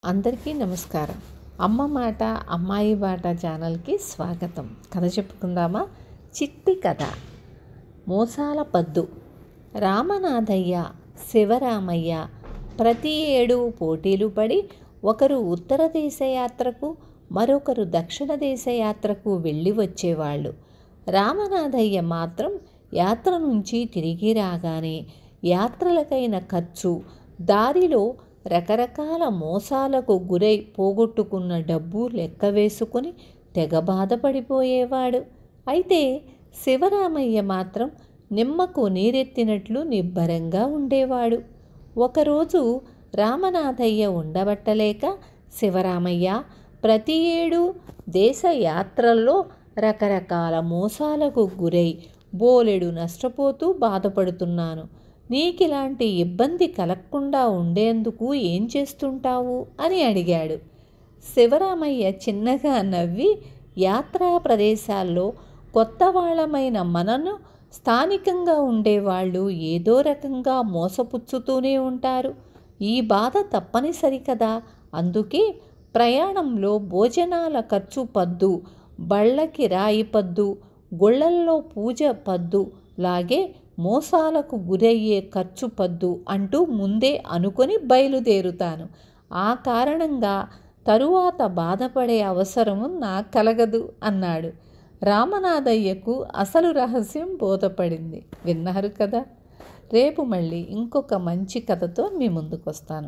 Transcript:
అందరికీ నమస్కారం. అమ్మ మాట అమ్మాయి బాట ఛానల్కి స్వాగతం. కథ చెప్పుకుందామా? చిట్టి కథ. మోసాల పద్దు. రామనాథయ్య, శివరామయ్య ప్రతి ఏడు పోటీలు పడి ఒకరు ఉత్తర దేశ యాత్రకు, మరొకరు దక్షిణ దేశ యాత్రకు వెళ్ళి వచ్చేవాళ్ళు. రామనాథయ్య మాత్రం యాత్ర నుంచి తిరిగి రాగానే యాత్రలకైన ఖర్చు, దారిలో రకరకాల మోసాలకు గురై పోగొట్టుకున్న డబ్బు లెక్క వేసుకుని తెగ బాధపడిపోయేవాడు. అయితే శివరామయ్య మాత్రం నిమ్మకు నీరెత్తినట్లు నిబ్బరంగా ఉండేవాడు. ఒకరోజు రామనాథయ్య ఉండబట్టలేక, శివరామయ్య, ప్రతి ఏడు దేశ యాత్రల్లో రకరకాల మోసాలకు గురై బోలెడు నష్టపోతూ బాధపడుతున్నాను. నీకిలాంటి ఇబ్బంది కలగకుండా ఉండేందుకు ఏం చేస్తుంటావు అని అడిగాడు. శివరామయ్య చిన్నగా నవ్వి, యాత్రా ప్రదేశాల్లో కొత్త వాళ్ళమైన మనను స్థానికంగా ఉండేవాళ్ళు ఏదో రకంగా మోసపుచ్చుతూనే ఉంటారు. ఈ బాధ తప్పనిసరి కదా. అందుకే ప్రయాణంలో భోజనాల ఖర్చు పద్దు, బళ్ళకి రాయి పద్దు, గుళ్ళల్లో పూజ పద్దు లాగే మోసాలకు గురయ్యే ఖర్చు పద్దు అంటూ ముందే అనుకొని బయలుదేరుతాను. ఆ కారణంగా తరువాత బాధపడే అవసరము నాకు కలగదు అన్నాడు. రామనాథయ్యకు అసలు రహస్యం బోధపడింది. విన్నారు కదా. రేపు మళ్ళీ ఇంకొక మంచి కథతో మీ ముందుకు వస్తాను.